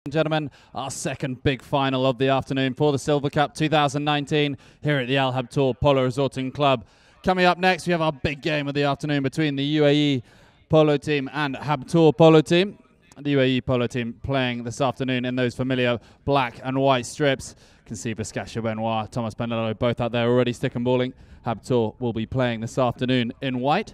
Gentlemen, our second big final of the afternoon for the Silver Cup 2019 here at the Habtoor Polo Resorting Club. Coming up next, we have our big game of the afternoon between the UAE polo team and Habtoor polo team. The UAE polo team playing this afternoon in those familiar black and white strips. You can see Viscaccia Benoit, Thomas Benello both out there already stick and balling. Habtoor will be playing this afternoon in white.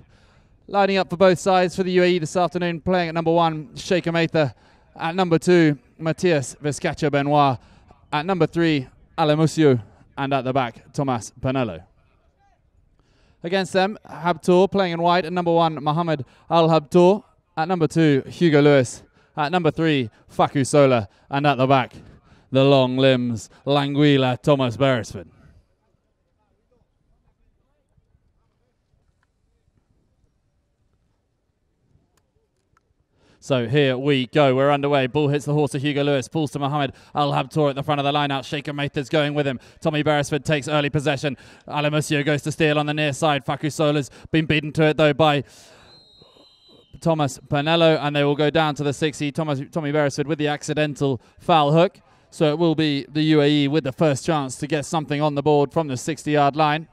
Lining up for both sides for the UAE this afternoon, playing at number 1, Sheikh Ametha. At number 2, Matthias Viscaccia Benoit. At number 3, Alamusio. And at the back, Thomas Benello. Against them, Habtoor playing in white. At number 1, Mohammed Al Habtoor. At number 2, Hugo Lewis. At number 3, Facu Sola. And at the back, the long limbs, L'Anguilla, Thomas Beresford. So here we go. We're underway. Ball hits the horse of Hugo Lewis. Falls to Mohammed Al Habtoor at the front of the line out. Sheikh Ametha's going with him. Tommy Beresford takes early possession. Alamusio goes to steal on the near side. Facu Sola's been beaten to it though by Thomas Benello, and they will go down to the 60. Tommy Beresford with the accidental foul hook. So it will be the UAE with the first chance to get something on the board from the 60-yard line.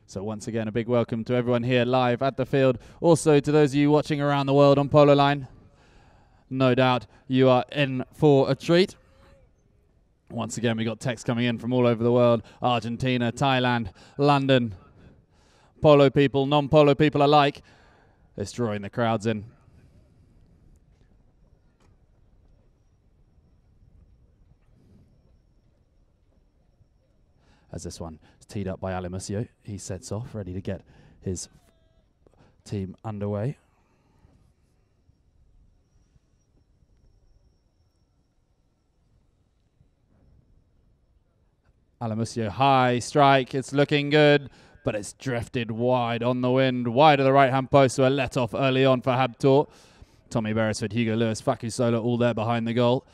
So once again, a big welcome to everyone here live at the field. Also to those of you watching around the world on Polo Line. No doubt you are in for a treat. Once again, we got texts coming in from all over the world. Argentina, Thailand, London. Polo people, non-polo people alike. It's drawing the crowds in. As this one is teed up by Alamusio, he sets off, ready to get his team underway. Alamusio, high strike, it's looking good, but it's drifted wide on the wind, wide of the right-hand post, so a let-off early on for Habtoor. Tommy Beresford, Hugo Lewis, Facu Sola, all there behind the goal,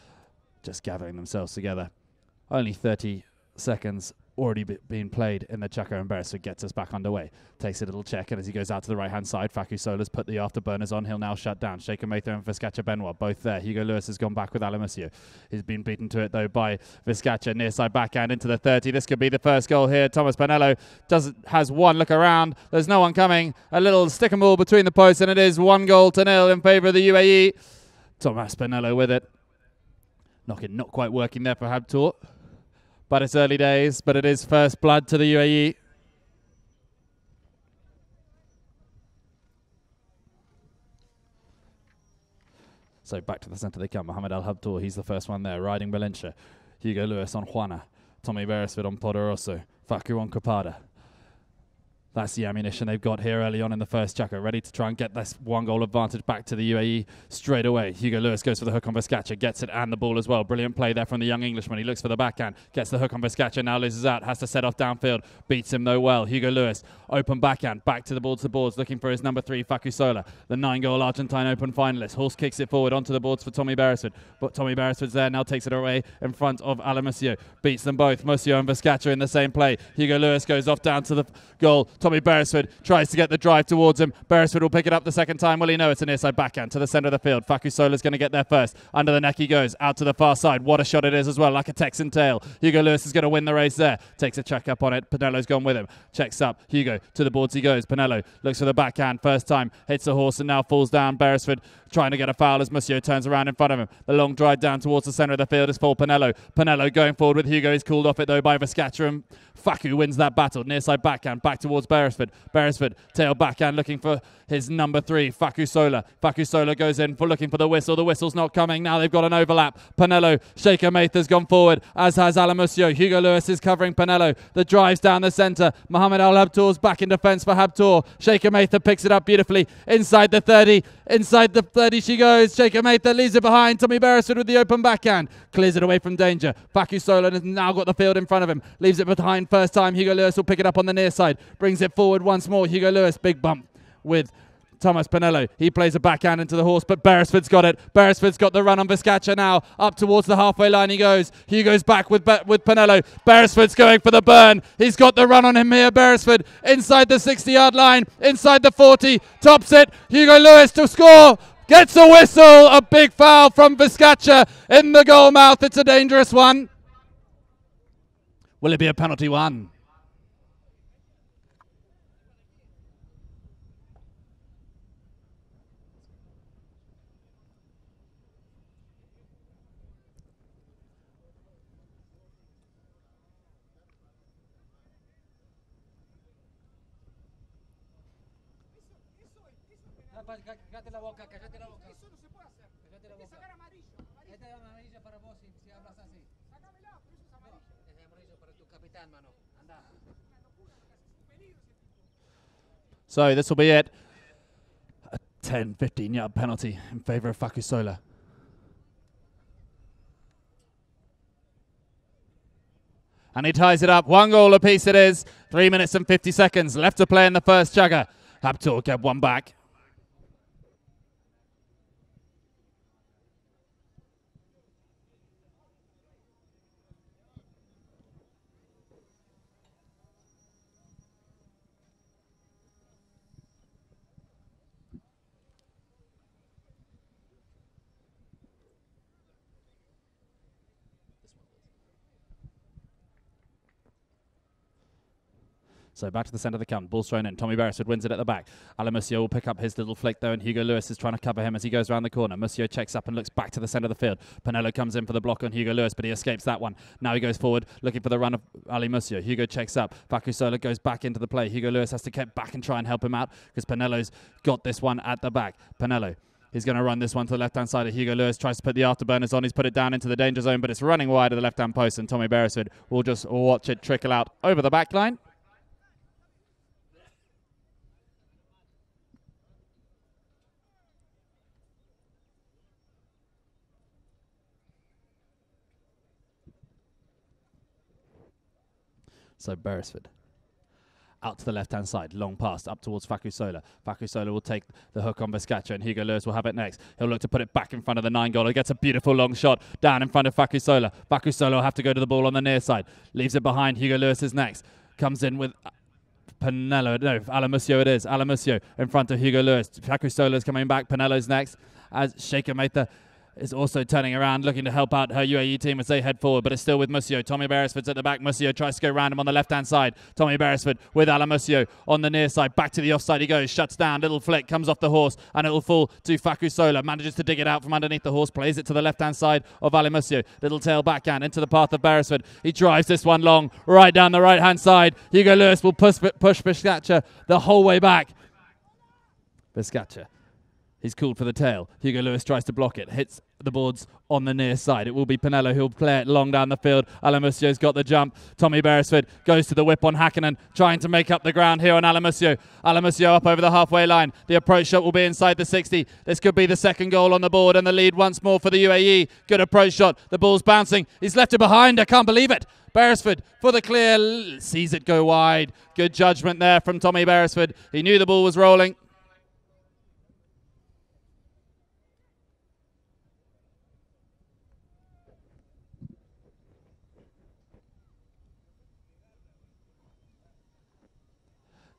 just gathering themselves together. Only 30 seconds already being played in the Chaco, and Beresford gets us back underway. Takes a little check, and as he goes out to the right-hand side, Facu Sola's put the afterburners on. He'll now shut down. Sheikh Ametha and Viscaccia Benoit, both there. Hugo Lewis has gone back with Alamusio. He's been beaten to it, though, by Viscaccia. Near side backhand into the 30. This could be the first goal here. Thomas Benello has one look around. There's no one coming. A little stick and ball between the posts, and it is 1-0 in favour of the UAE. Thomas Benello with it. Knocking not quite working there for Habtoor. But it's early days, but it is first blood to the UAE. So back to the centre they come. Mohammed Al Habtoor, he's the first one there, riding Valencia. Hugo Lewis on Juana. Tommy Beresford on Poderoso. Facu on Capada. That's the ammunition they've got here early on in the first Chaco, ready to try and get this 1-goal advantage back to the UAE straight away. Hugo Lewis goes for the hook on Viscaccia, gets it and the ball as well. Brilliant play there from the young Englishman. He looks for the backhand, gets the hook on Viscaccia, now loses out, has to set off downfield, beats him though well. Hugo Lewis, open backhand, back to the boards, looking for his number 3, Facu Sola, the 9-goal Argentine Open finalist. Horse kicks it forward onto the boards for Tommy Beresford, but Tommy Beresford's there, now takes it away in front of Alamusio. Beats them both, Musio and Viscaccia in the same play. Hugo Lewis goes off down to the goal. Tommy Beresford tries to get the drive towards him. Beresford will pick it up the second time. Will he know it's an near-side backhand to the centre of the field. Facu Sola's going to get there first. Under the neck he goes. Out to the far side. What a shot it is as well, like a Texan tail. Hugo Lewis is going to win the race there. Takes a check up on it. Pinello's gone with him. Checks up. Hugo to the boards he goes. Pinello looks for the backhand. First time. Hits the horse and now falls down. Beresford trying to get a foul as Musio turns around in front of him. The long drive down towards the centre of the field is for Pinello. Pinello going forward with Hugo. He's called off it though by Viscaccia, and Facu wins that battle. Near side backhand. Back towards Beresford. Beresford tail backhand looking for his number 3, Facu Sola. Facu Sola goes in for looking for the whistle. The whistle's not coming. Now they've got an overlap. Pinello, Sheikh Ametha's gone forward, as has Alamusio. Hugo Lewis is covering Pinello. The drive's down the centre. Mohammed Al Habtoor's back in defence for Habtoor. Sheikh Ametha picks it up beautifully inside the 30. Inside the 30 she goes. Sheikh Ametha leaves it behind. Tommy Beresford with the open backhand. Clears it away from danger. Facu Sola has now got the field in front of him. Leaves it behind first time. Hugo Lewis will pick it up on the near side. Brings it forward once more. Hugo Lewis, big bump with Thomas Pinello, he plays a backhand into the horse, but Beresford's got it. Beresford's got the run on Vizcacha now. Up towards the halfway line he goes. Hugo's back with Pinello. Beresford's going for the burn. He's got the run on him here, Beresford. Inside the 60-yard line, inside the 40, tops it. Hugo Lewis to score. Gets a whistle. A big foul from Vizcacha in the goal mouth. It's a dangerous one. Will it be a penalty one? Cállate la boca, cállate la boca. Eso no se puede hacer. Cállate la boca. Sacar amarillo. Esta es amarilla para vos si hablas así. Sácamela, pero eso es amarillo. No, es amarillo para tu capitán, mano. Anda. So this will be it. A 10, 15-yard penalty in favour of Fakusola. And he ties it up. 1 goal apiece it is. 3 minutes and 50 seconds left to play in the first jugger. Habtoor get one back. So back to the centre of the camp. Ball's thrown in. Tommy Beresford wins it at the back. Alain Monsieur will pick up his little flick though, and Hugo Lewis is trying to cover him as he goes around the corner. Monsieur checks up and looks back to the centre of the field. Pinello comes in for the block on Hugo Lewis, but he escapes that one. Now he goes forward, looking for the run of Alain Monsieur. Hugo checks up. Fakusola goes back into the play. Hugo Lewis has to get back and try and help him out because Pinello's got this one at the back. Pinello. He's going to run this one to the left-hand side of Hugo Lewis. Tries to put the afterburners on. He's put it down into the danger zone, but it's running wide of the left-hand post, and Tommy Beresford will just watch it trickle out over the back line. So Beresford out to the left-hand side, long pass up towards Fakusola. Fakusola will take the hook on Vizcacha, and Hugo Lewis will have it next. He'll look to put it back in front of the 9-goaler. Gets a beautiful long shot down in front of Fakusola. Fakusola will have to go to the ball on the near side. Leaves it behind. Hugo Lewis is next. Comes in with Pinello. No, Alain Monsieur it is. Alain Monsieur in front of Hugo Lewis. Fakusola is coming back. Pinello's next. As Sheikha Matha is also turning around, looking to help out her UAE team as they head forward, but it's still with Monsieur. Tommy Beresford's at the back. Monsieur tries to go round him on the left-hand side. Tommy Beresford with Alain Monsieur on the near side. Back to the offside he goes. Shuts down. Little flick. Comes off the horse, and it will fall to Fakusola. Manages to dig it out from underneath the horse. Plays it to the left-hand side of Alain Monsieur. Little tail backhand into the path of Beresford. He drives this one long, right down the right-hand side. Hugo Lewis will push Vizcacha the whole way back. Vizcacha. He's called for the tail. Hugo Lewis tries to block it. Hits the boards on the near side. It will be Pinello who'll play it long down the field. Alain Monsieur's got the jump. Tommy Beresford goes to the whip on Hakkinen, trying to make up the ground here on Alain Monsieur. Alain Monsieur up over the halfway line. The approach shot will be inside the 60. This could be the second goal on the board, and the lead once more for the UAE. Good approach shot. The ball's bouncing. He's left it behind. I can't believe it. Beresford for the clear. Sees it go wide. Good judgment there from Tommy Beresford. He knew the ball was rolling.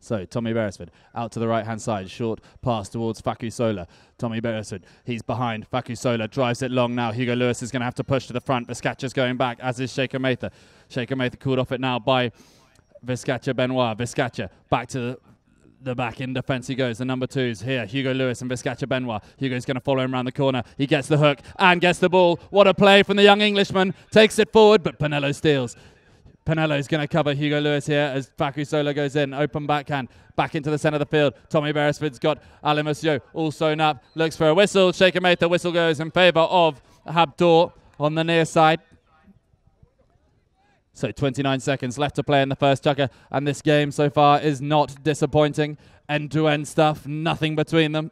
So Tommy Beresford out to the right-hand side. Short pass towards Fakusola. Tommy Beresford, he's behind. Fakusola drives it long now. Hugo Lewis is going to have to push to the front. Vizcacha's going back, as is Sheikha Matha. Sheikha Matha called off it now by Vizcacha Benoit. Vizcacha back to the back in defence he goes. The number twos here, Hugo Lewis and Vizcacha Benoit. Hugo's going to follow him around the corner. He gets the hook and gets the ball. What a play from the young Englishman. Takes it forward, but Pinello steals. Pinello's going to cover Hugo Lewis here as Fakusola goes in. Open backhand. Back into the centre of the field. Tommy Beresford's got Alain Monsieur all sewn up. Looks for a whistle. Sheikha Matha. Whistle goes in favour of Habtoor on the near side. So 29 seconds left to play in the first jugger. And this game so far is not disappointing. End-to-end stuff. Nothing between them.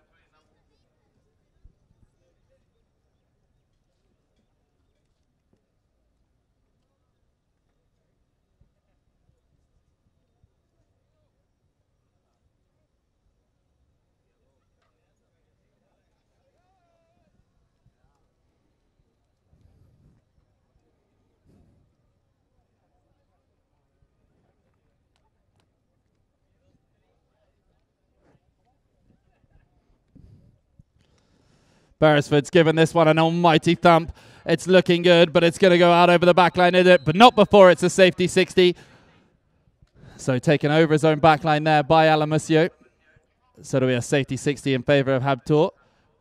Beresford's given this one an almighty thump. It's looking good, but it's going to go out over the back line, is it? But not before it's a safety 60. So taken over his own back line there by Alamusio. So it'll be a safety 60 in favour of Habtoor.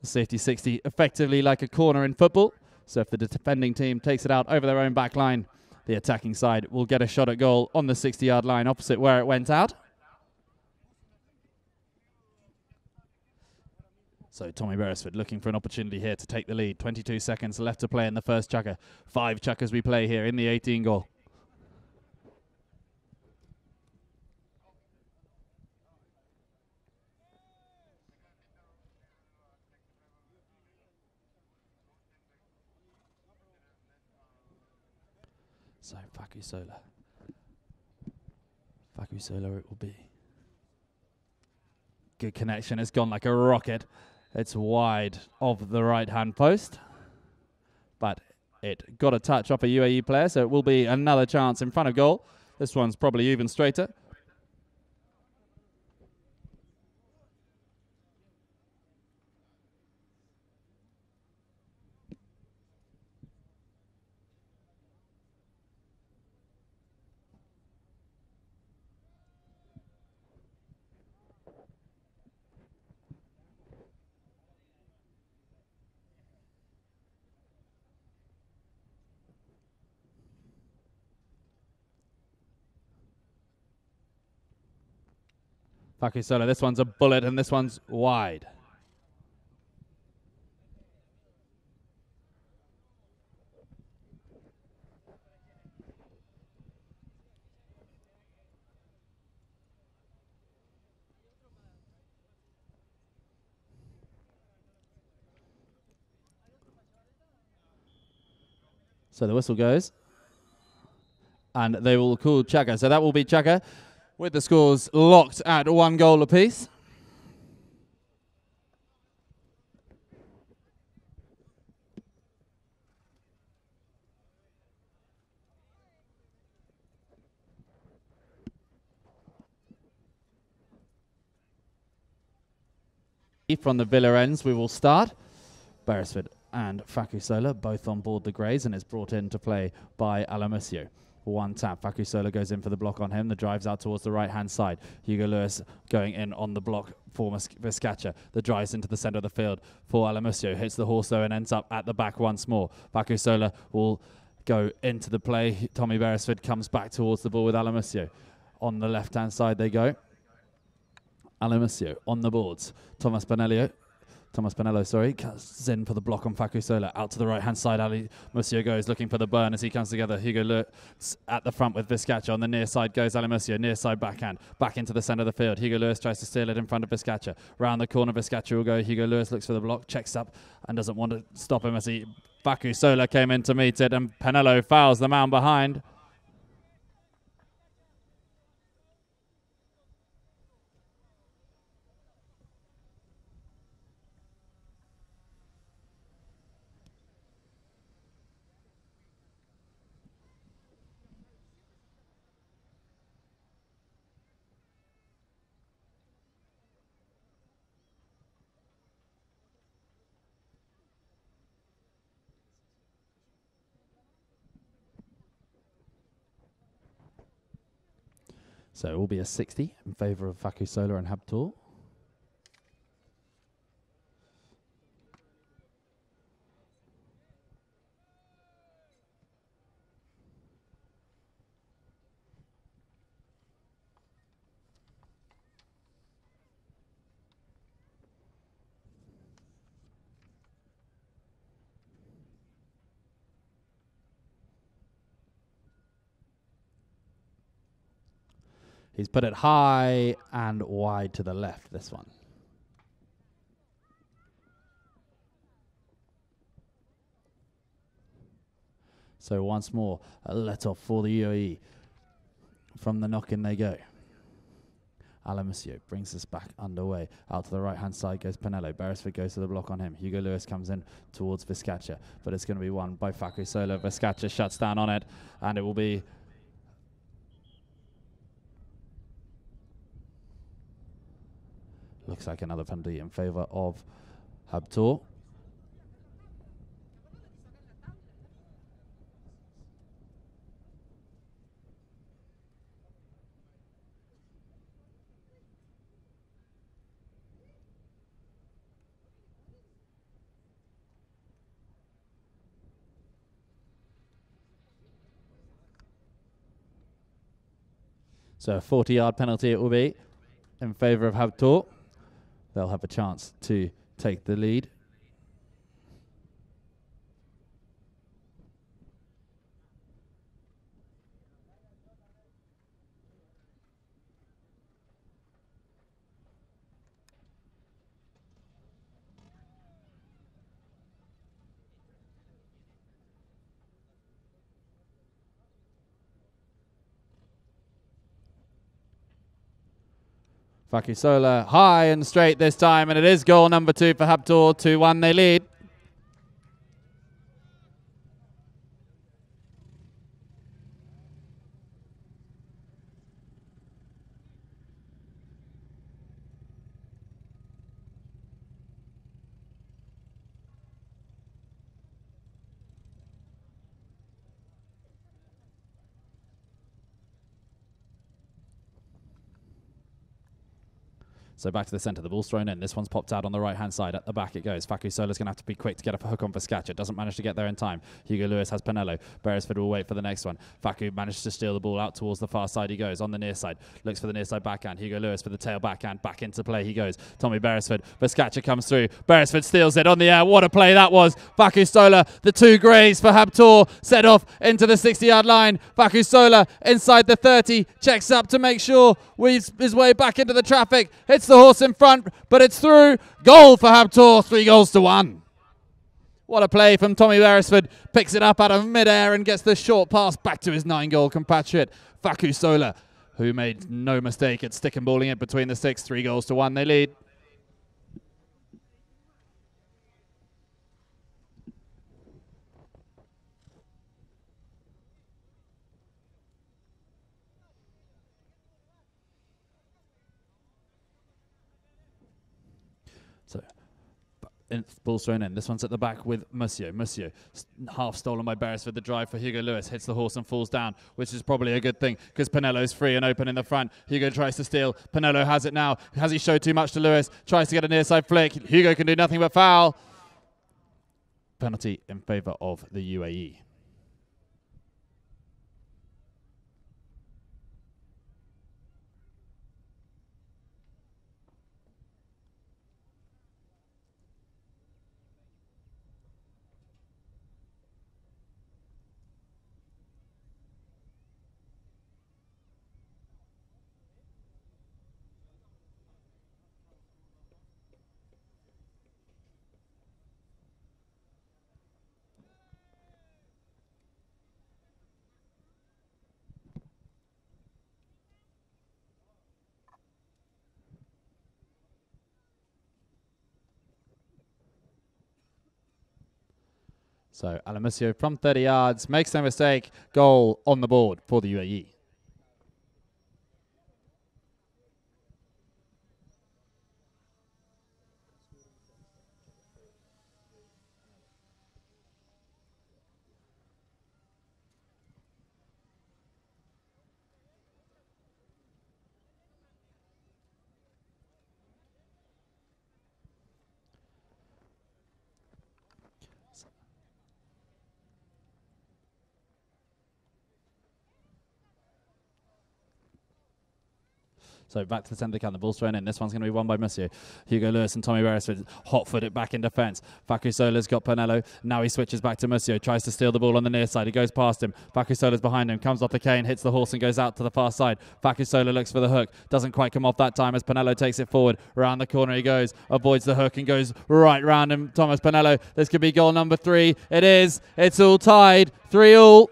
Safety 60 effectively like a corner in football. So if the defending team takes it out over their own back line, the attacking side will get a shot at goal on the 60-yard line opposite where it went out. So Tommy Beresford looking for an opportunity here to take the lead. 22 seconds left to play in the first chukker. 5 chukkers we play here in the 18 goal. So Fakusola it will be. Good connection. It's gone like a rocket. It's wide of the right-hand post. But it got a touch off a UAE player, so it will be another chance in front of goal. This one's probably even straighter. Fakusola, this one's a bullet and this one's wide. So the whistle goes. And they will call chukker. So that will be chukker with the scores locked at 1 goal apiece. From the Villa ends, we will start. Beresford and Fakusola both on board the Greys, and is brought in to play by Alamusio. One tap. Fakusola goes in for the block on him. The drive's out towards the right-hand side. Hugo Lewis going in on the block for Vizcacha. The drive's into the centre of the field for Alamusio. Hits the horse, though, and ends up at the back once more. Fakusola will go into the play. Tommy Beresford comes back towards the ball with Alamusio. On the left-hand side they go. Alamusio on the boards. Thomas Pinello, cuts in for the block on Fakusola. Out to the right-hand side, Alamusio goes looking for the burn as he comes together. Hugo Lewis at the front with Vizcacha. On the near side goes Alamusio. Near side backhand. Back into the centre of the field. Hugo Lewis tries to steal it in front of Vizcacha. Round the corner, Vizcacha will go. Hugo Lewis looks for the block, checks up, and doesn't want to stop him as Fakusola came in to meet it, and Pinello fouls the man behind. So it will be a 60 in favour of Fakusola and Habtoor. He's put it high and wide to the left, this one. So once more, a let off for the UAE. From the knock-in they go. Alamusio brings us back underway. Out to the right-hand side goes Pinello. Beresford goes to the block on him. Hugo Lewis comes in towards Vizcacha, but it's going to be won by Fakusola. Vizcacha shuts down on it, and it will be... Looks like another penalty in favour of Habtoor. So a 40-yard penalty it will be in favour of Habtoor. They'll have a chance to take the lead. Fakusola high and straight this time, and it is goal number 2 for Habtoor. 2-1 they lead. So back to the centre, the ball's thrown in. This one's popped out on the right-hand side. At the back it goes. Fakusola's going to have to be quick to get a hook on for Scatcher. Doesn't manage to get there in time. Hugo Lewis has Pinello. Beresford will wait for the next one. Faku manages to steal the ball out towards the far side he goes. On the near side. Looks for the near side backhand. Hugo Lewis for the tail backhand. Back into play he goes. Tommy Beresford. But Scatcher comes through. Beresford steals it on the air. What a play that was. Fakusola, the 2 greys for Habtoor. Set off into the 60-yard line. Fakusola inside the 30. Checks up to make sure. Weaves his way back into the traffic. Hits the horse in front, but it's through. Goal for Habtoor, 3-1. What a play from Tommy Beresford. Picks it up out of mid-air and gets the short pass back to his 9-goal compatriot, Fakusola, who made no mistake at stick and balling it between the 6. 3-1 they lead. So, ball's thrown in. This one's at the back with Monsieur. Monsieur, half stolen by Beresford. The drive for Hugo Lewis. Hits the horse and falls down, which is probably a good thing because Pinello's free and open in the front. Hugo tries to steal. Pinello has it now. Has he showed too much to Lewis? Tries to get a near side flick. Hugo can do nothing but foul. Penalty in favour of the UAE. So Alamusio from 30 yards, makes no mistake, goal on the board for the UAE. So back to the centre of the can. The ball's thrown in. This one's going to be won by Monsieur. Hugo Lewis and Tommy Beresford hot-footed back in defence. Fakusola's got Pinello. Now he switches back to Monsieur. Tries to steal the ball on the near side. He goes past him. Fakusola's behind him. Comes off the cane. Hits the horse and goes out to the far side. Fakusola looks for the hook. Doesn't quite come off that time as Pinello takes it forward. Around the corner he goes. Avoids the hook and goes right round him. Thomas Pinello. This could be goal number 3. It is. It's all tied. 3-3.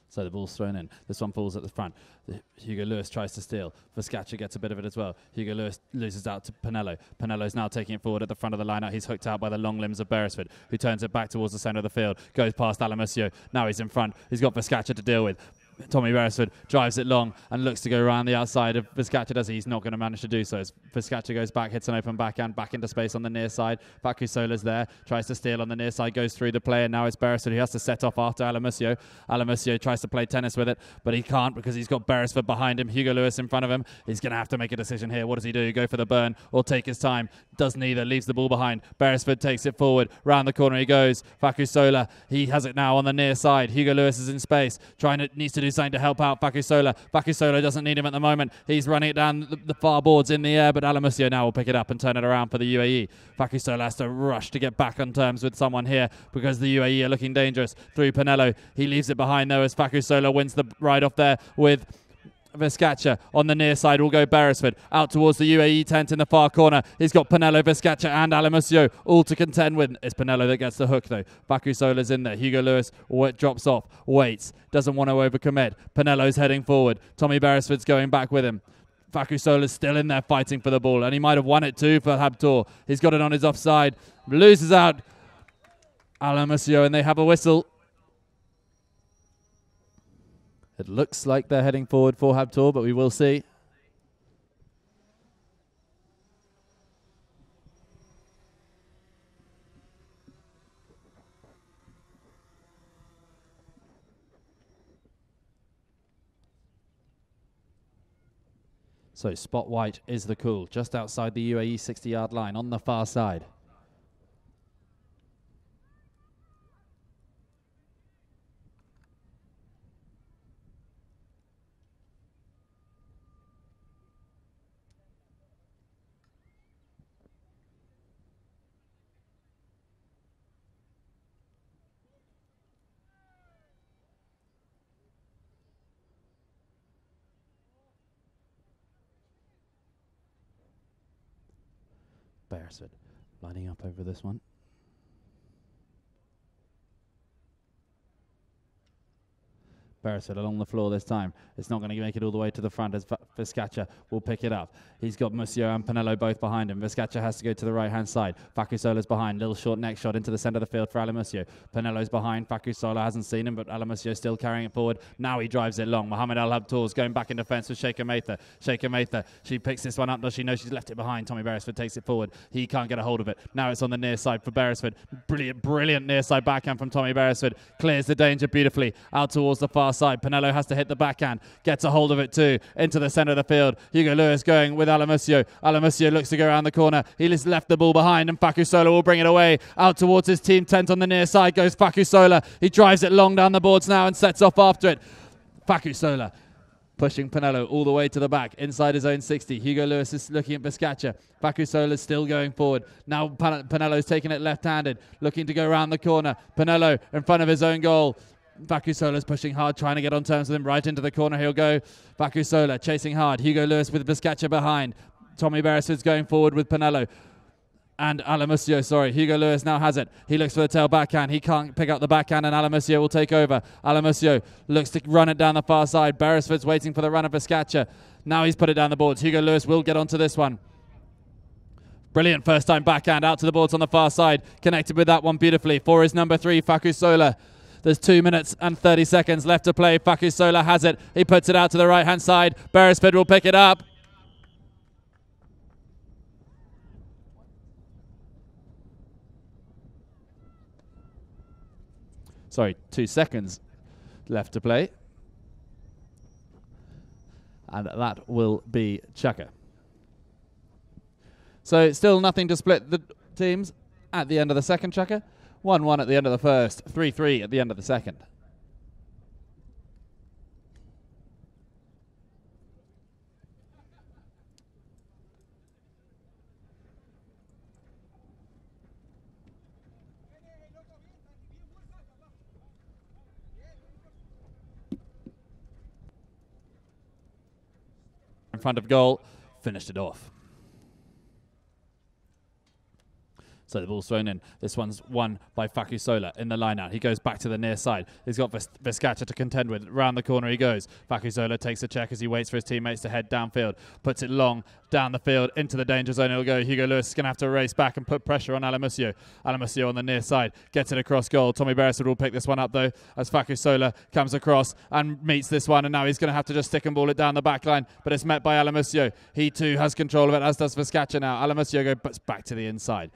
So the ball's thrown in. This one falls at the front. Hugo Lewis tries to steal. Vizcacha gets a bit of it as well. Hugo Lewis loses out to Pinello. Pinello's now taking it forward at the front of the line. He's hooked out by the long limbs of Beresford, who turns it back towards the centre of the field. Goes past Alamusio. Now he's in front. He's got Vizcacha to deal with. Tommy Beresford drives it long and looks to go around the outside of Vizcacha. Does he? He's not going to manage to do so. As Vizcacha goes back, hits an open backhand, back into space on the near side. Facu Sola's there, tries to steal on the near side, goes through the play, and now it's Beresford who has to set off after Alamusio. Alamusio tries to play tennis with it, but he can't because he's got Beresford behind him, Hugo Lewis in front of him. He's going to have to make a decision here. What does he do? Go for the burn or take his time? Does neither, leaves the ball behind. Beresford takes it forward, round the corner he goes. Facu Sola, he has it now on the near side. Hugo Lewis is in space, needs to do something to help out Facu Sola. Facu Sola doesn't need him at the moment. He's running it down the far boards in the air, but Alamusio now will pick it up and turn it around for the UAE. Facu Sola has to rush to get back on terms with someone here because the UAE are looking dangerous. Through Pinello, he leaves it behind though as Facu Sola wins the ride off there with Vizcacha. On the near side will go Beresford out towards the UAE tent in the far corner. He's got Pinello, Vizcacha and Alamusio all to contend with. It's Pinello that gets the hook though. Facu Sola's in there. Hugo Lewis drops off, waits, doesn't want to overcommit. Pinello's heading forward. Tommy Beresford's going back with him. Facu Sola's still in there fighting for the ball, and he might have won it too for Habtoor. He's got it on his offside, loses out Alamusio, and they have a whistle. It looks like they're heading forward for Habtoor, but we will see. So spot white is the call, just outside the UAE 60-yard line on the far side. Beresford lining up over this one. Beresford along the floor this time. It's not going to make it all the way to the front as Vizcacha will pick it up. He's got Musio and Pinello both behind him. Vizcacha has to go to the right-hand side. Facu Sola's behind. Little short neck shot into the centre of the field for Alamusio. Pinello's behind. Facu Sola hasn't seen him, but Alamusio still carrying it forward. Now he drives it long. Mohamed Al Habtoor's going back in defence with Sheikha Matha. Sheikha Matha, she picks this one up. Does she know she's left it behind? Tommy Beresford takes it forward. He can't get a hold of it. Now it's on the near side for Beresford. Brilliant near side backhand from Tommy Beresford. Clears the danger beautifully out towards the far side. Pinello has to hit the backhand, gets a hold of it too, into the centre of the field. Hugo Lewis going with Alamusio. Alamusio looks to go around the corner. He just left the ball behind, and Facu Sola will bring it away. Out towards his team tent on the near side goes Facu Sola. He drives it long down the boards now and sets off after it. Facu Sola pushing Pinello all the way to the back, inside his own 60. Hugo Lewis is looking at Vizcacha. Facu Sola still going forward. Now Pinello's taking it left-handed, looking to go around the corner. Pinello in front of his own goal. Facu Sola's pushing hard, trying to get on terms with him. Right into the corner he'll go. Facu Sola chasing hard. Hugo Lewis with Vizcacha behind. Tommy Beresford's going forward with Pinello. And Alamusio, sorry. Hugo Lewis now has it. He looks for the tail backhand. He can't pick up the backhand, and Alamusio will take over. Alamusio looks to run it down the far side. Beresford's waiting for the run of Vizcacha. Now he's put it down the boards. Hugo Lewis will get onto this one. Brilliant first time backhand out to the boards on the far side. Connected with that one beautifully for his number 3, Facu Sola. There's 2 minutes and 30 seconds left to play. Facu Sola has it. He puts it out to the right-hand side. Beresford will pick it up. Sorry, 2 seconds left to play. And that will be Chaka. So still nothing to split the teams at the end of the second, Chaka. 1-1 at the end of the first, 3-3 at the end of the second. In front of goal, finished it off. So the ball's thrown in. This one's won by Fakusola in the line out. He goes back to the near side. He's got Vizcacha to contend with. Round the corner he goes. Fakusola takes a check as he waits for his teammates to head downfield. Puts it long down the field into the danger zone. It'll go. Hugo Lewis is going to have to race back and put pressure on Alamusio. Alamusio on the near side gets it across goal. Tommy Beresford will pick this one up though as Fakusola comes across and meets this one. And now he's going to have to just stick and ball it down the back line. But it's met by Alamusio. He too has control of it, as does Vizcacha now. Alamusio goes back to the inside.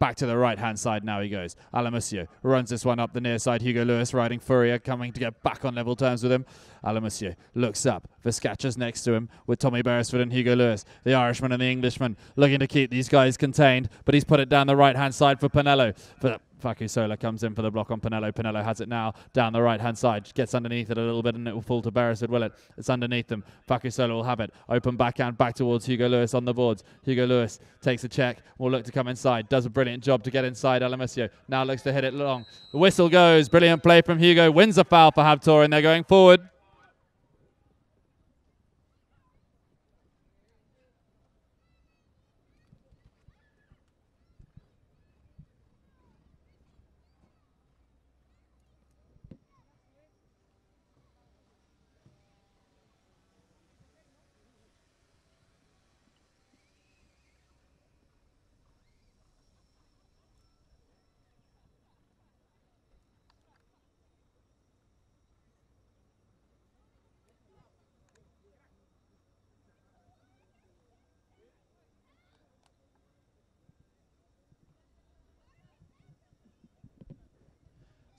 Back to the right-hand side now he goes. Alamusio runs this one up the near side. Hugo Lewis riding Fourier, coming to get back on level terms with him. Alamusio looks up. Vizcacha's next to him with Tommy Beresford and Hugo Lewis. The Irishman and the Englishman looking to keep these guys contained, but he's put it down the right-hand side for Pinello. But Fakusola comes in for the block on Pinello. Pinello has it now down the right-hand side. Gets underneath it a little bit and it will fall to Beresford, will it? It's underneath them. Fakusola will have it. Open backhand back towards Hugo Lewis on the boards. Hugo Lewis takes a check. Will look to come inside. Does a brilliant job to get inside Alamusio. Now looks to hit it long. The whistle goes. Brilliant play from Hugo. Wins a foul for Habtoor and they're going forward.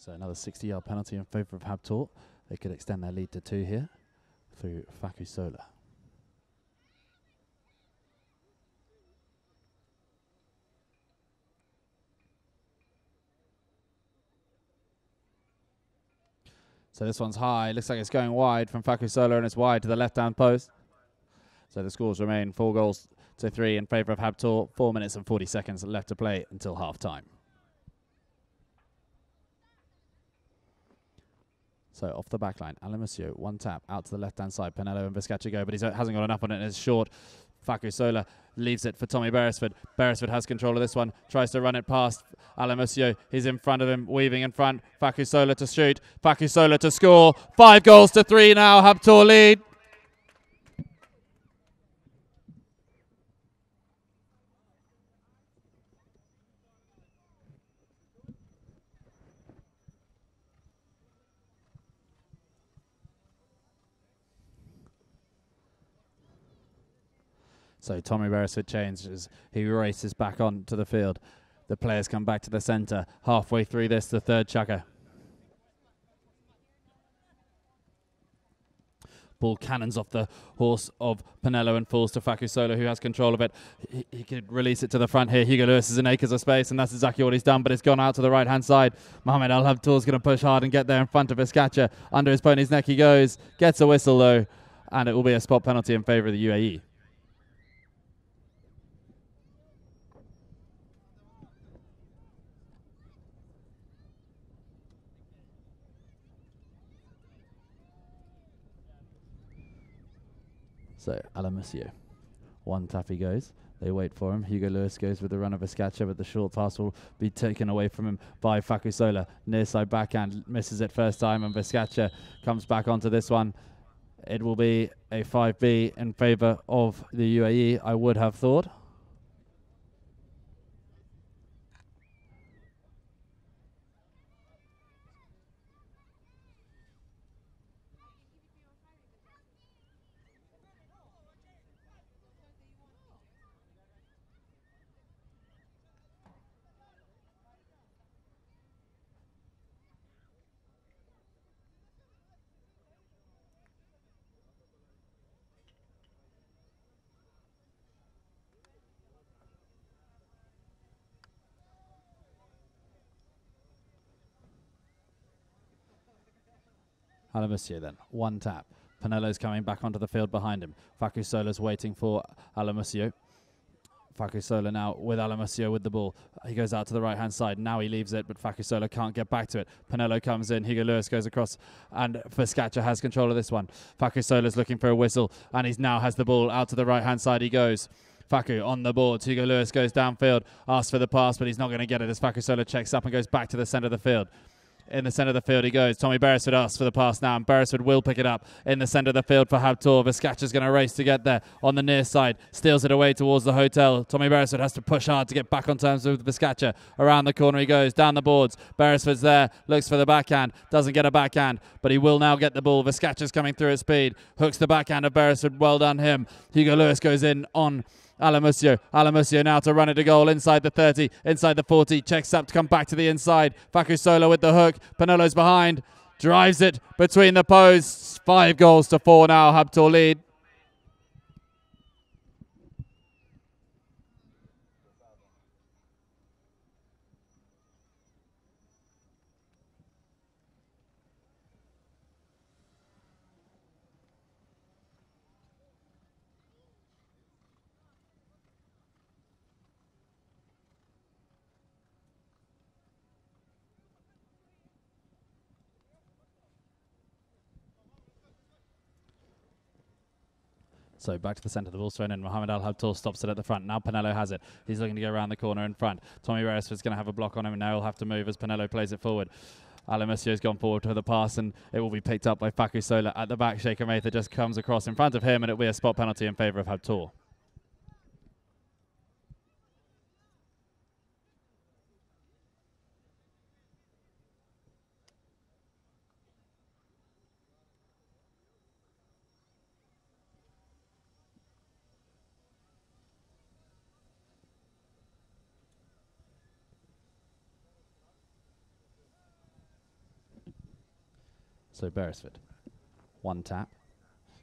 So another 60-yard penalty in favour of Habtoor. They could extend their lead to 2 here through Fakusola. So this one's high. Looks like it's going wide from Fakusola and it's wide to the left-hand post. So the scores remain 4 goals to 3 in favour of Habtoor. 4 minutes and 40 seconds left to play until half-time. So off the back line, Alamusio, one tap out to the left-hand side. Pinello and Vizcacha go, but he hasn't got enough on it and it's short. Fakusola leaves it for Tommy Beresford. Beresford has control of this one, tries to run it past Alamusio. He's in front of him, weaving in front. Fakusola to shoot, Fakusola to score. 5 goals to 3 now, Habtoor lead. So Tommy Beresford changes. He races back onto the field. The players come back to the centre. Halfway through this, the third chucker. Ball cannons off the horse of Pinello and falls to Fakusola, who has control of it. He could release it to the front here. Hugo Lewis is in acres of space, and that's exactly what he's done, but it's gone out to the right-hand side. Mohamed Al Habtoor's going to push hard and get there in front of Vizcacha. Under his pony's neck he goes. Gets a whistle, though, and it will be a spot penalty in favour of the UAE. So Alamusio, one tap he goes. They wait for him. Hugo Lewis goes with the run of Vizcacha, but the short pass will be taken away from him by Fakusola. Near side backhand, misses it first time, and Vizcacha comes back onto this one. It will be a 5B in favour of the UAE, I would have thought. Alamusio then, one tap. Pinello's coming back onto the field behind him. Fakusola's waiting for Alamusio. Fakusola now with Alamusio with the ball. He goes out to the right-hand side. Now he leaves it, but Fakusola can't get back to it. Pinello comes in. Hugo Lewis goes across, and Vizcacha has control of this one. Fakusola's looking for a whistle, and he now has the ball out to the right-hand side. He goes. Faku on the board. Hugo Lewis goes downfield, asks for the pass, but he's not going to get it as Faku Sola checks up and goes back to the centre of the field. In the centre of the field he goes. Tommy Beresford asks for the pass now, and Beresford will pick it up in the centre of the field for Habtoor. Vizcacha's going to race to get there on the near side. Steals it away towards the hotel. Tommy Beresford has to push hard to get back on terms with Vizcacha. Around the corner he goes, down the boards. Beresford's there, looks for the backhand. Doesn't get a backhand, but he will now get the ball. Vizcacha's coming through at speed. Hooks the backhand of Beresford. Well done him. Hugo Lewis goes in on Alamusio now to run it to goal inside the 30, inside the 40, checks up to come back to the inside. Faku Sola with the hook. Panolo's behind, drives it between the posts. 5 goals to 4 now, Habtoor lead. So back to the centre, the ball's thrown in. Mohamed Al Habtoor stops it at the front. Now Panello has it. He's looking to go around the corner in front. Tommy Beresford's going to have a block on him, and now he'll have to move as Panello plays it forward. Alamusio's gone forward for the pass, and it will be picked up by Faku Sola at the back. Sheikh Matha just comes across in front of him, and it'll be a spot penalty in favour of Habtoor. So Beresford, one tap,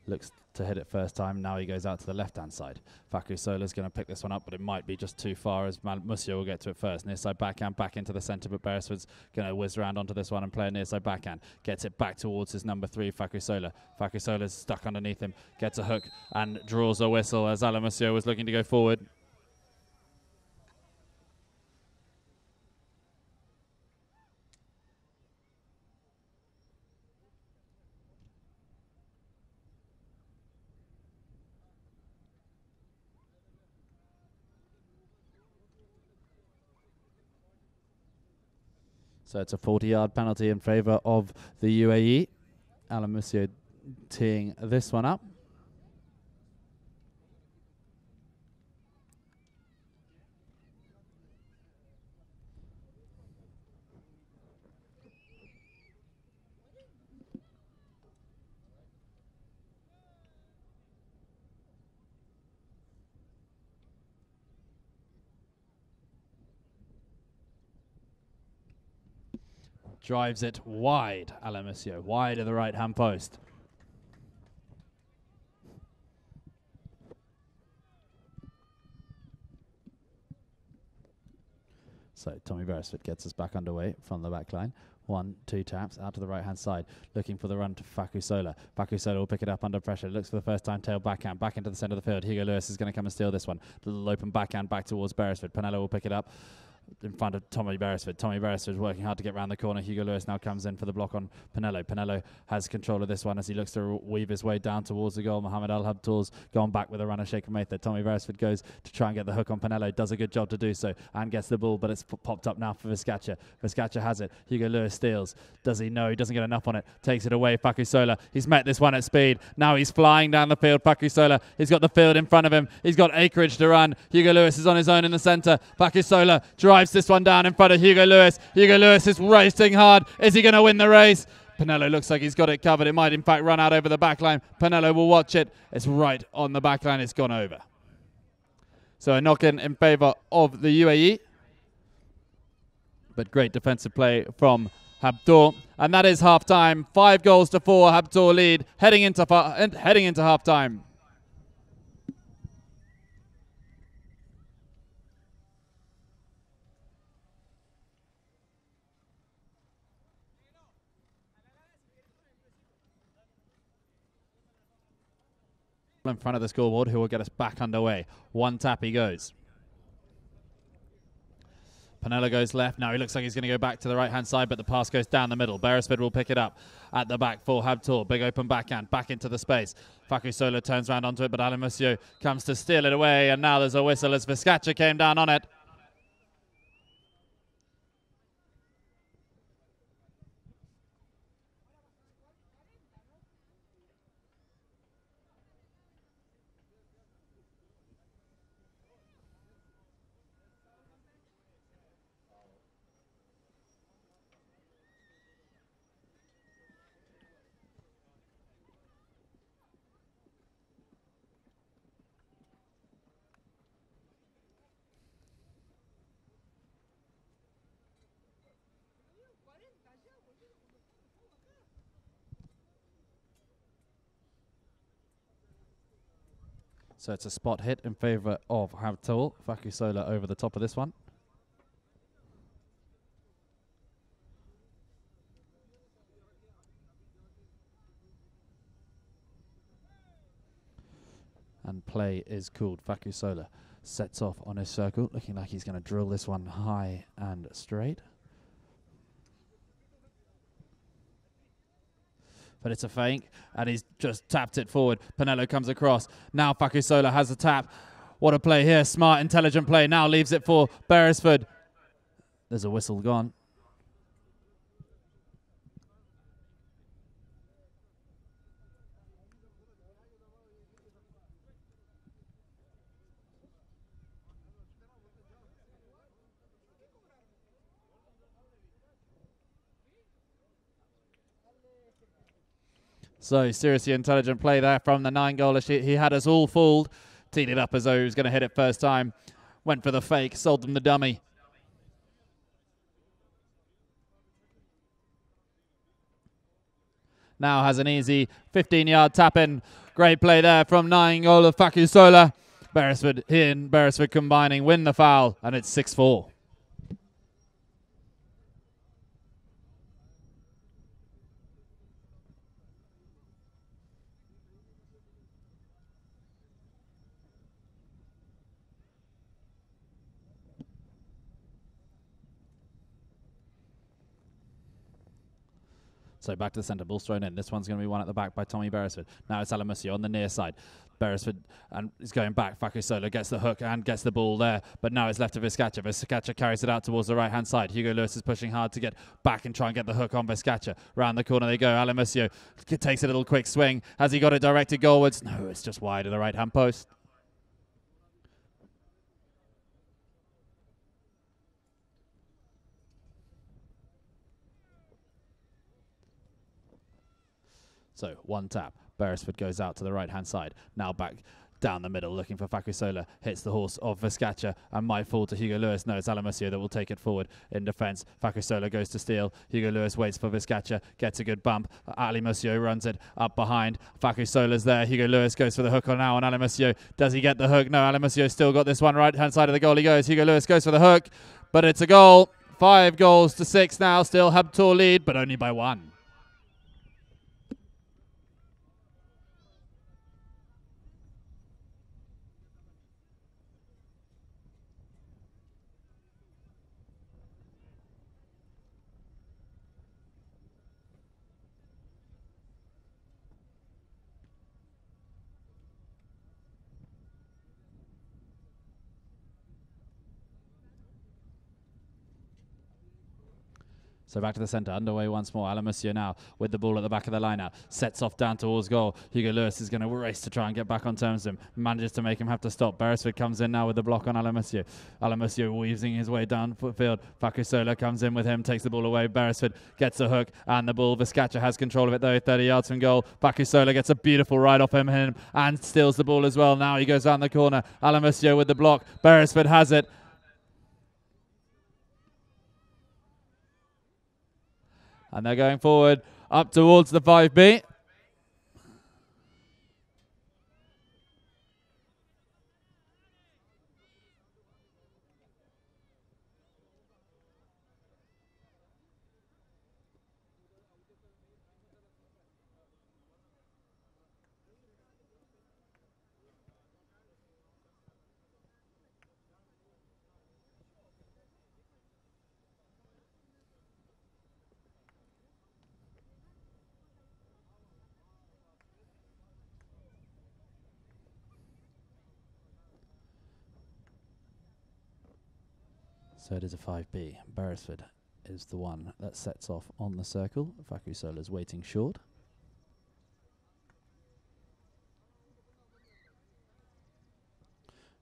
looks to hit it first time. Now he goes out to the left-hand side. Faku Sola's going to pick this one up, but it might be just too far as Musio will get to it first. Near side backhand back into the centre, but Beresford's going to whiz around onto this one and play a near side backhand. Gets it back towards his number 3, Faku Sola. Faku Sola's stuck underneath him, gets a hook and draws a whistle as Alamusio was looking to go forward. So it's a 40-yard penalty in favour of the UAE. Alamusio teeing this one up. Drives it wide, Alamusio, wide of the right-hand post. So Tommy Beresford gets us back underway from the back line. 1, 2 taps out to the right-hand side, looking for the run to Faku Sola. Faku Sola will pick it up under pressure. Looks for the first time, tail backhand, back into the centre of the field. Hugo Lewis is going to come and steal this one. Little open backhand back towards Beresford. Panello will pick it up in front of Tommy Beresford. Tommy Beresford working hard to get round the corner. Hugo Lewis now comes in for the block on Panello. Panello has control of this one as he looks to weave his way down towards the goal. Mohamed Al Habtoor's gone back with a runner, Sheikh Matha. Tommy Beresford goes to try and get the hook on Panello. Does a good job to do so and gets the ball, but it's popped up now for Vizcacha. Vizcacha has it. Hugo Lewis steals. Does he? No, he doesn't get enough on it. Takes it away. Faku Sola. He's met this one at speed. Now he's flying down the field. Faku Sola. He's got the field in front of him. He's got acreage to run. Hugo Lewis is on his own in the centre. Faku Sola drives this one down in front of Hugo Lewis. Hugo Lewis is racing hard. Is he going to win the race? Panello looks like he's got it covered. It might in fact run out over the back line. Panello will watch it. It's right on the back line. It's gone over. So a knock-in favour of the UAE. But great defensive play from Habtoor. And that is half-time. 5 goals to 4. Habtoor lead heading into half-time. In front of the scoreboard, who will get us back underway. One tap he goes. Pinella goes left. Now he looks like he's going to go back to the right-hand side, but the pass goes down the middle. Beresford will pick it up at the back for Habtoor. Big open backhand, back into the space. Facusola turns around onto it, but Alamusio comes to steal it away, and now there's a whistle as Vizcacha came down on it. So it's a spot hit in favour of Habtoor. Facusola over the top of this one. And play is called. Facusola sets off on his circle, looking like he's going to drill this one high and straight. But it's a feint, and he's just tapped it forward. Pinello comes across. Now Facusola has a tap. What a play here. Smart, intelligent play. Now leaves it for Beresford. There's a whistle gone. So seriously intelligent play there from the 9-goaler. He had us all fooled. Teed it up as though he was going to hit it first time. Went for the fake, sold them the dummy. Now has an easy 15-yard tap in. Great play there from 9-goaler Facusola. Beresford in, Beresford combining, win the foul, and it's 6-4. So back to the centre, ball's thrown in. This one's going to be one at the back by Tommy Beresford. Now it's Alamusio on the near side. Beresford and is going back. Facusola gets the hook and gets the ball there, but now it's left to Vizcacha. Vizcacha carries it out towards the right-hand side. Hugo Lewis is pushing hard to get back and try and get the hook on Vizcacha. Round the corner they go. Alamusio takes a little quick swing. Has he got it directed goalwards? No, it's just wide of the right-hand post. So one tap. Beresford goes out to the right-hand side. Now back down the middle, looking for Facusola. Hits the horse of Vizcacha and might fall to Hugo Lewis. No, it's Alamusio that will take it forward in defence. Facusola goes to steal. Hugo Lewis waits for Vizcacha. Gets a good bump. Alamusio runs it up behind. Facusola's there. Hugo Lewis goes for the hook on now on Alamusio. Does he get the hook? No, Alamusio still got this one. Right-hand side of the goal he goes. Hugo Lewis goes for the hook, but it's a goal. 5-6 now. Still Habtoor lead, but only by 1. So back to the centre, underway once more. Alamusio now with the ball at the back of the line out. Sets off down towards goal. Hugo Lewis is going to race to try and get back on terms with him. Manages to make him have to stop. Beresford comes in now with the block on Alamusio. Alamusio weaving his way down field. Facusola comes in with him, takes the ball away. Beresford gets the hook and the ball. Vizcacha has control of it though, 30 yards from goal. Facusola gets a beautiful ride off him and steals the ball as well. Now he goes down the corner. Alamusio with the block. Beresford has it. And they're going forward up towards the 5B. So it is a 5B. Beresford is the one that sets off on the circle. Faku Sola's waiting short.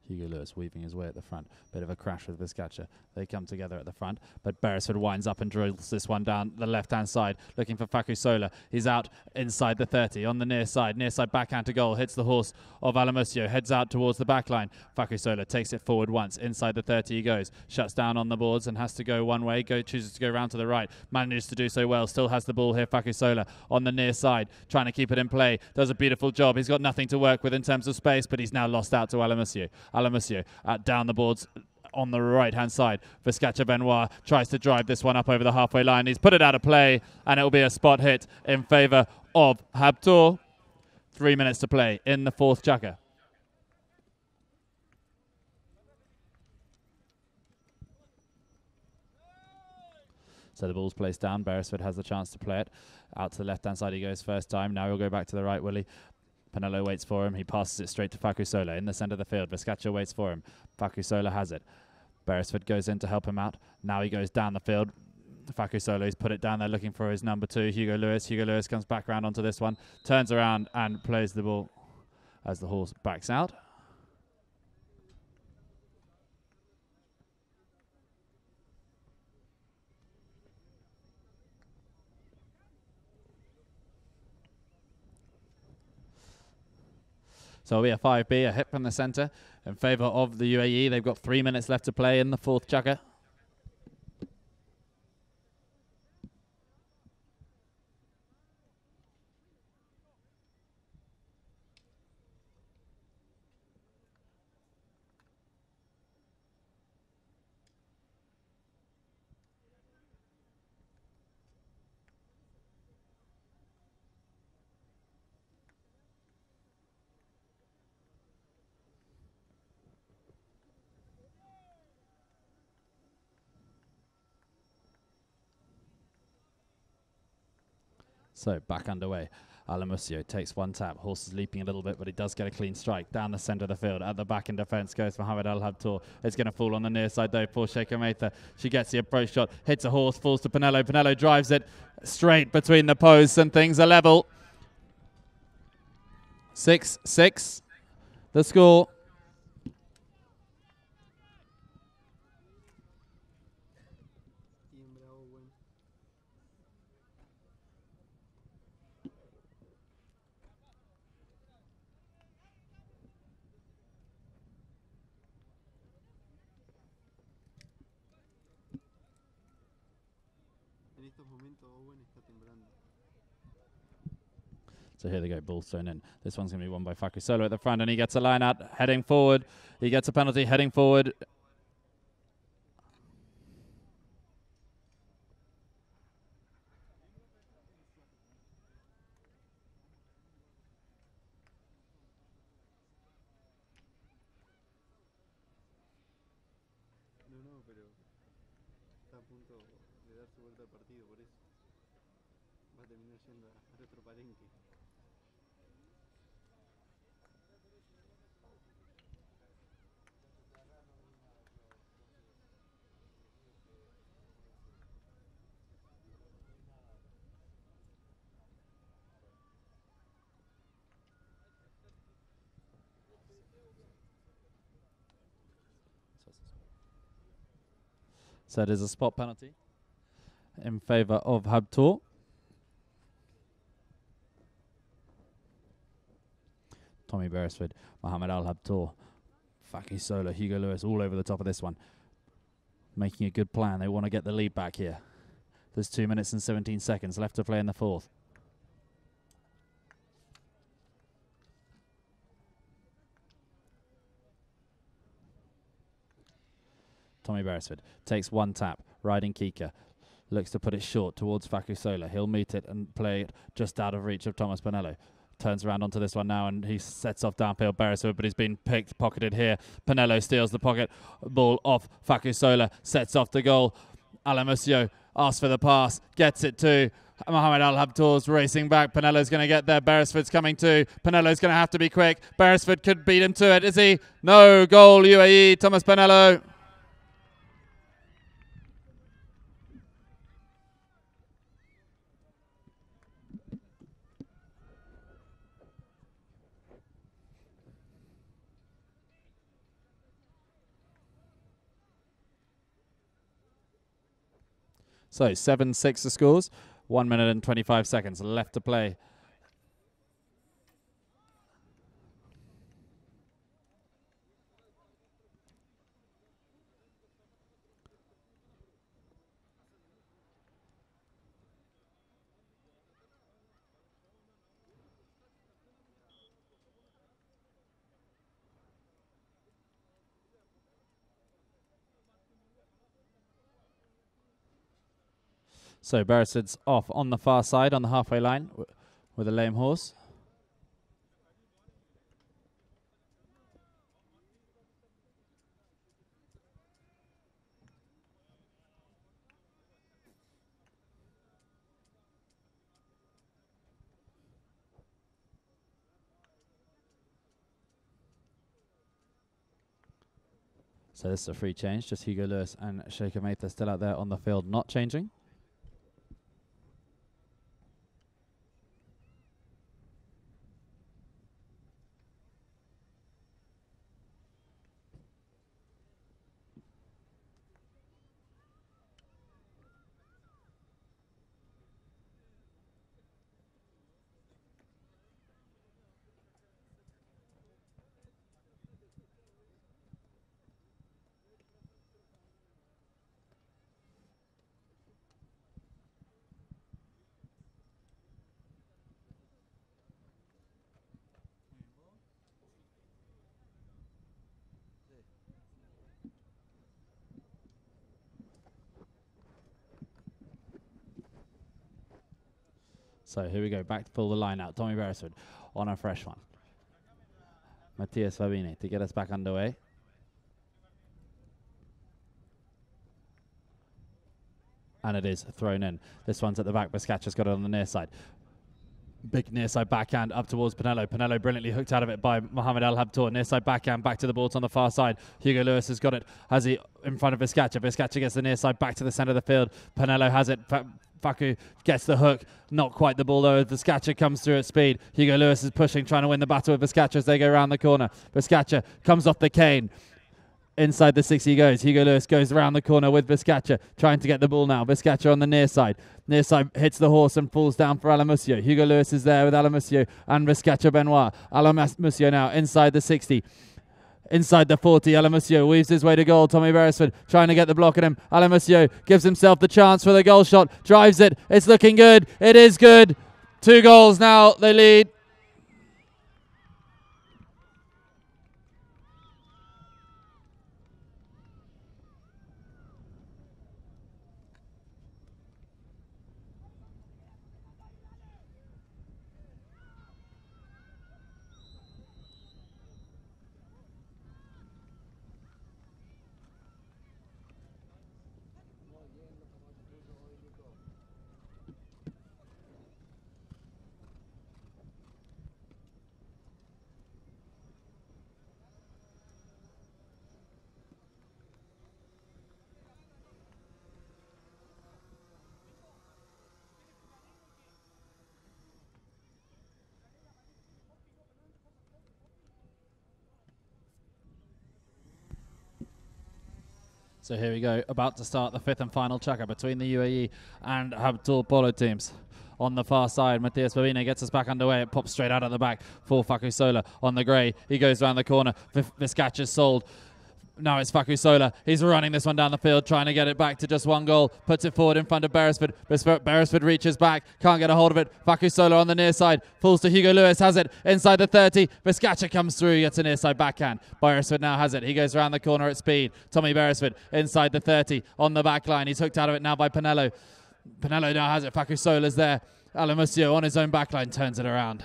Hugo Lewis weaving his way at the front. Bit of a crash with Vizcacha. They come together at the front, but Beresford winds up and drills this one down the left-hand side, looking for Faku Sola. He's out inside the 30, on the near side backhand to goal, hits the horse of Alamusio, heads out towards the back line. Faku Sola takes it forward once, inside the 30 he goes, shuts down on the boards and has to go one way, chooses to go round to the right, manages to do so well, still has the ball here, Faku Sola on the near side, trying to keep it in play, does a beautiful job. He's got nothing to work with in terms of space, but he's now lost out to Alamusio. Alamusio down the boards on the right-hand side. Vizcacha Benoit tries to drive this one up over the halfway line. He's put it out of play, and it will be a spot hit in favour of Habtoor. 3 minutes to play in the fourth chukka. So the ball's placed down. Beresford has the chance to play it. Out to the left-hand side he goes first time. Now he'll go back to the right, Willie. Penelo waits for him. He passes it straight to Faku Sola in the centre of the field. Vizcacha waits for him. Faku Sola has it. Beresford goes in to help him out. Now he goes down the field. Faku Sola, he's put it down there looking for his number 2, Hugo Lewis. Hugo Lewis comes back around onto this one, turns around and plays the ball as the horse backs out. So it'll be a 5B, a hit from the centre in favour of the UAE. They've got 3 minutes left to play in the fourth chukka. So back underway. Alamusio takes one tap. Horse is leaping a little bit, but he does get a clean strike down the centre of the field. At the back in defence goes Mohamed Al Habtoor. It's going to fall on the near side though for Sheikha Matha. She gets the approach shot, hits a horse, falls to Penelo. Penelo drives it straight between the posts and things are level. 6-6 the score. So here they go, ball thrown in. This one's going to be won by Faku Sola at the front, and he gets a line out, heading forward. He gets a penalty, heading forward. No, pero está a punto de dar su vuelta al partido, por eso va a terminar yendo al otro palenque. So it is a spot penalty in favour of Habtoor. Tommy Beresford, Mohamed Al Habtoor, Faku Sola, Hugo Lewis all over the top of this one. Making a good plan. They want to get the lead back here. There's 2 minutes and 17 seconds left to play in the fourth. Tommy Beresford takes one tap, riding Kika. Looks to put it short towards Faku Sola. He'll meet it and play it just out of reach of Thomas Penelo. Turns around onto this one now and he sets off downfield Beresford, but he's been picked, pocketed here. Penelo steals the pocket ball off Faku Sola, sets off the goal. Alamusio asks for the pass, gets it to Mohamed Al Habtoor's racing back. Penelo's going to get there. Beresford's coming too. Penelo's going to have to be quick. Beresford could beat him to it. Is he? No. Goal UAE. Thomas Penelo. So 7-6 the scores. 1 minute and 25 seconds left to play. So Beresford's off on the far side on the halfway line with a lame horse. So this is a free change. Just Hugo Lewis and Shaker Mather still out there on the field, not changing. So here we go, back to pull the line out. Tommy Beresford on a fresh one. Matthias Fabini to get us back underway. And it is thrown in. This one's at the back. Biscaccia's got it on the near side. Big near side backhand up towards Pinello. Pinello brilliantly hooked out of it by Mohamed Al Habtoor. Near side backhand back to the boards on the far side. Hugo Lewis has got it. Has he in front of Biscaccia? Biscaccia gets the near side back to the centre of the field. Pinello has it. Faku gets the hook. Not quite the ball though. Biscaccia comes through at speed. Hugo Lewis is pushing, trying to win the battle with Biscaccia as they go around the corner. Biscaccia comes off the cane. Inside the 60 he goes. Hugo Lewis goes around the corner with Biscaccia, trying to get the ball now. Biscaccia on the near side. Near side hits the horse and falls down for Alamusio. Hugo Lewis is there with Alamusio and Biscaccia Benoit. Alamusio now inside the 60. Inside the 40, Alamusio weaves his way to goal. Tommy Beresford trying to get the block at him. Alamusio gives himself the chance for the goal shot. Drives it. It's looking good. It is good. 2 goals now. They lead. So here we go, about to start the 5th and final chukka between the UAE and Habtoor polo teams. On the far side, Matthias Fabini gets us back underway. It pops straight out at the back for Fakusola on the grey. He goes around the corner. Biscaccia's sold. Now it's Fakusola. He's running this one down the field, trying to get it back to just 1 goal. Puts it forward in front of Beresford. Beresford reaches back, can't get a hold of it. Fakusola on the near side, falls to Hugo Lewis, has it inside the 30. Biscaccia comes through, gets a near side backhand. Beresford now has it. He goes around the corner at speed. Tommy Beresford inside the 30 on the back line. He's hooked out of it now by Pinello. Pinello now has it. Fakusola's there. Alamusio on his own backline turns it around.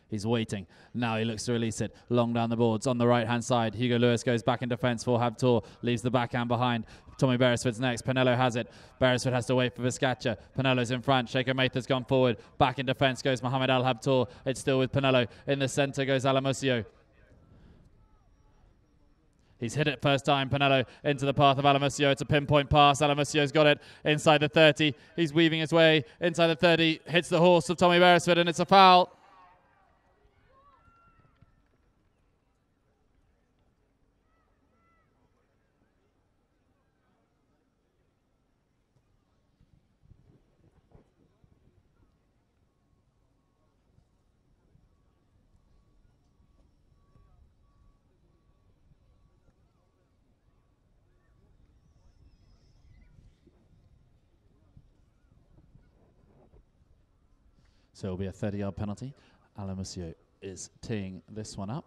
He's waiting. Now he looks to release it. Long down the boards on the right-hand side. Hugo Lewis goes back in defence for Habtoor. Leaves the backhand behind. Tommy Beresford's next. Pinello has it. Beresford has to wait for Biscaccia. Pinello's in front. Shaker Mather's gone forward. Back in defence goes Mohamed Al Habtoor. It's still with Pinello. In the centre goes Alamusio. He's hit it first time, Pinello, into the path of Alamusio. It's a pinpoint pass. Alamusio's got it inside the 30. He's weaving his way inside the 30. Hits the horse of Tommy Beresford, and it's a foul. So it'll be a 30-yard penalty. Alamusio is teeing this one up.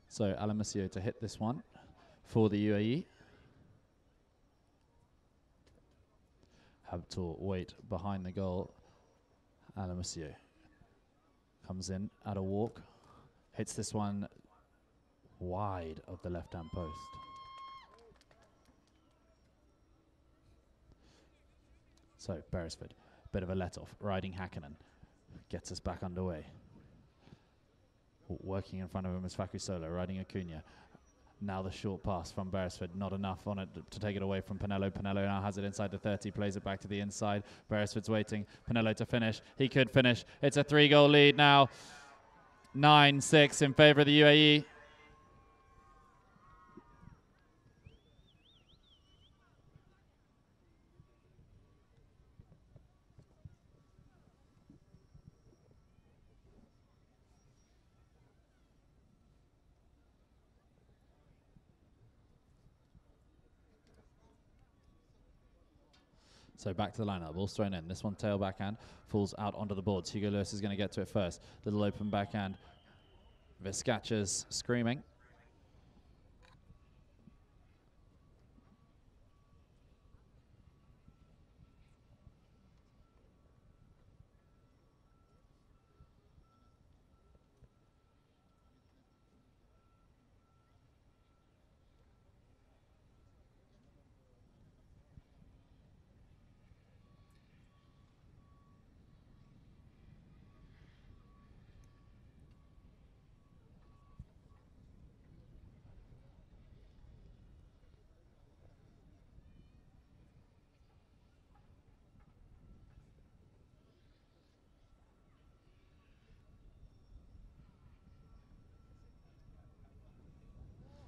So Alamusio to hit this one for the UAE. Habtoor wait behind the goal. Alamusio comes in at a walk. Hits this one wide of the left-hand post. So Beresford, bit of a let-off, riding Hakkinen, gets us back underway. Working in front of him is Facusola, riding Acuna. Now the short pass from Beresford, not enough on it to take it away from Pinello. Pinello now has it inside the 30, plays it back to the inside. Beresford's waiting, Pinello to finish. He could finish. It's a 3-goal lead now. 9-6 in favour of the UAE. So back to the lineup, ball's thrown in. This one tail backhand, falls out onto the boards. Hugo Lewis is going to get to it first. Little open backhand. Vizcacha's screaming.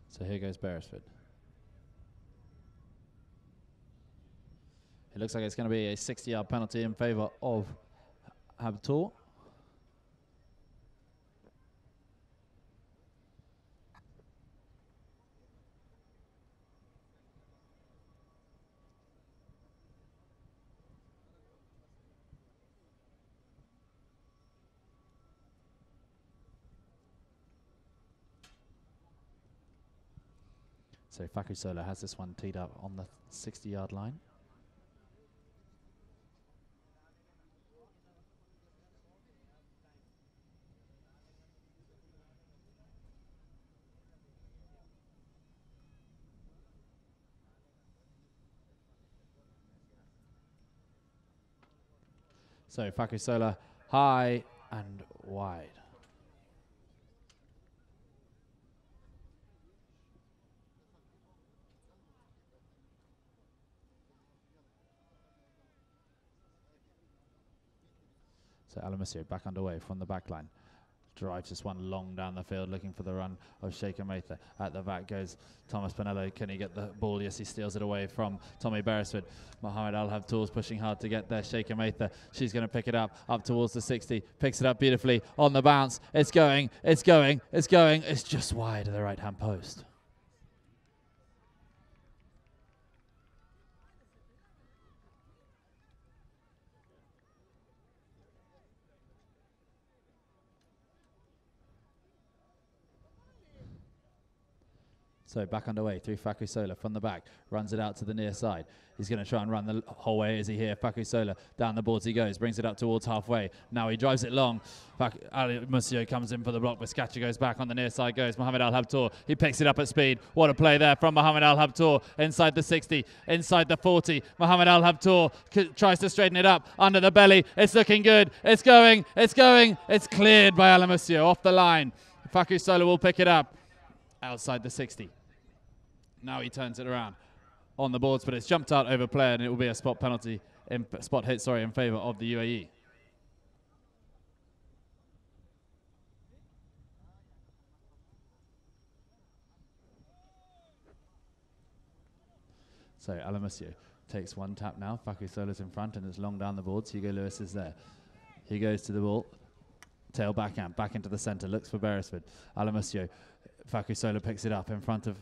So here goes Beresford. It looks like it's going to be a 60-yard penalty in favour of Habtoor. So Facusola has this one teed up on the 60-yard line. So Facusola high and wide. So Alamusio back underway from the back line. Drives this one long down the field, looking for the run of Sheikha Matha. At the back goes Thomas Pinello. Can he get the ball? Yes, he steals it away from Tommy Beresford. Mohamed Al Habtoor's pushing hard to get there. Sheikha Matha, she's going to pick it up towards the 60. Picks it up beautifully on the bounce. It's going, it's going, it's going. It's just wide of the right-hand post. So back underway through Facusola from the back. Runs it out to the near side. He's going to try and run the whole way. Is he here? Facusola down the boards he goes. Brings it up towards halfway. Now he drives it long. Alamusio comes in for the block. Vizcacha goes back on the near side. Goes Mohamed Al Habtoor. He picks it up at speed. What a play there from Mohamed Al Habtoor. Inside the 60. Inside the 40. Mohamed Al Habtoor tries to straighten it up. Under the belly. It's looking good. It's going. It's going. It's cleared by Alamusio off the line. Facusola will pick it up. Outside the 60. Now he turns it around on the boards, but it's jumped out over play, and it will be a spot penalty, spot hit, sorry, in favour of the UAE. So Alamusio takes one tap now. Facusola's in front, and it's long down the boards. Hugo Lewis is there. He goes to the ball. Tail backhand, back into the centre, looks for Beresford. Alamusio, Facusola picks it up in front of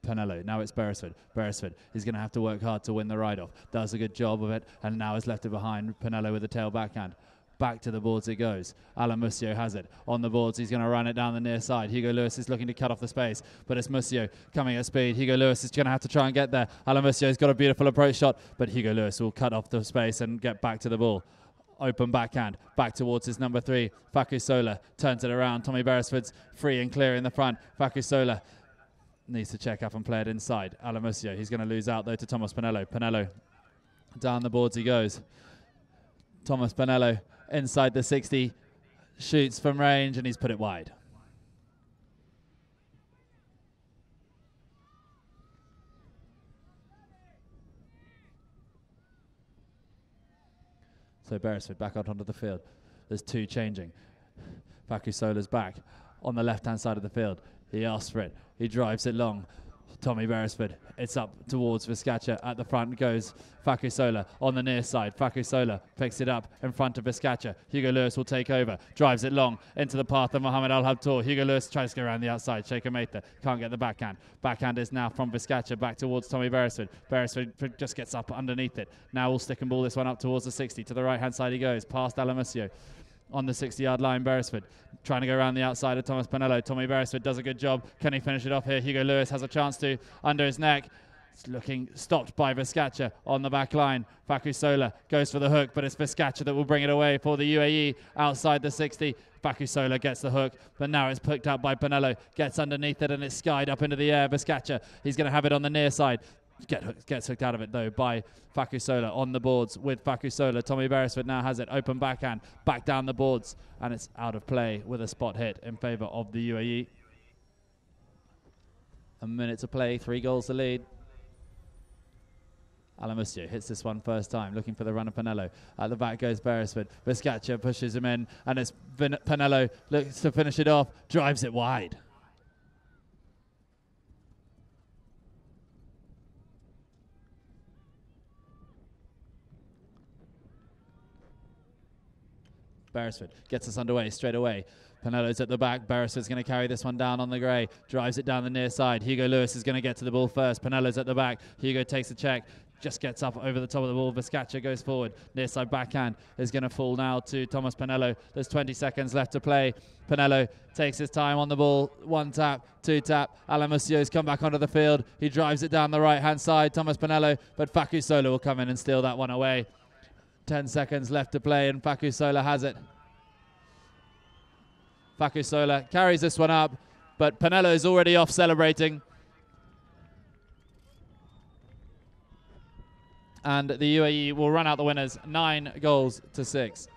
Pinello. Now it's Beresford. Beresford is going to have to work hard to win the ride-off. Does a good job of it, and now has left it behind. Pinello with the tail backhand. Back to the boards it goes. Alan Mussio has it on the boards. He's going to run it down the near side. Hugo Lewis is looking to cut off the space, but it's Mussio coming at speed. Hugo Lewis is going to have to try and get there. Alan Mussio's got a beautiful approach shot, but Hugo Lewis will cut off the space and get back to the ball. Open backhand, back towards his number 3. Facu Sola turns it around. Tommy Beresford's free and clear in the front. Facu Sola needs to check up and play it inside. Alan Mussio, he's going to lose out though to Thomas Pinello. Pinello, down the boards he goes. Thomas Pinello inside the 60, shoots from range, and he's put it wide. So Beresford back out onto the field. There's 2 changing. Facu Sola's back on the left-hand side of the field. He asks for it. He drives it long. Tommy Beresford, it's up towards Vizcacha. At the front goes Facu Sola on the near side. Facu Sola picks it up in front of Vizcacha. Hugo Lewis will take over, drives it long into the path of Mohamed Al Habtoor. Hugo Lewis tries to go around the outside. Shaker Mather can't get the backhand. Backhand is now from Vizcacha back towards Tommy Beresford. Beresford just gets up underneath it. Now we'll stick and ball this one up towards the 60. To the right-hand side he goes, past Alan Mussio. On the 60-yard line, Beresford trying to go around the outside of Thomas Pinello. Tommy Beresford does a good job. Can he finish it off here? Hugo Lewis has a chance to, under his neck. It's looking stopped by Vizcacha on the back line. Facu Sola goes for the hook, but it's Vizcacha that will bring it away for the UAE outside the 60. Facu Sola gets the hook, but now it's picked up by Pinello. Gets underneath it and it's skied up into the air. Vizcacha, he's going to have it on the near side. Gets hooked out of it though by Facu Sola on the boards with Facu Sola. Tommy Beresford now has it, open backhand, back down the boards, and it's out of play with a spot hit in favour of the UAE. A minute to play, 3 goals to lead. Alan Mussio hits this one first time, looking for the run of Pinello. At the back goes Beresford. Vizcacha pushes him in, and it's Pinello looks to finish it off, drives it wide. Beresford gets us underway straight away. Pinello's at the back. Beresford's going to carry this one down on the grey. Drives it down the near side. Hugo Lewis is going to get to the ball first. Pinello's at the back. Hugo takes the check. Just gets up over the top of the ball. Vizcacha goes forward. Near side backhand is going to fall now to Thomas Pinello. There's 20 seconds left to play. Pinello takes his time on the ball. 1 tap, 2 tap. Alan Mussio's come back onto the field. He drives it down the right-hand side. Thomas Pinello, but Facu Sola will come in and steal that one away. 10 seconds left to play, and Facu Sola has it. Facu Sola carries this one up, but Pinello is already off celebrating. And the UAE will run out the winners 9 goals to 6.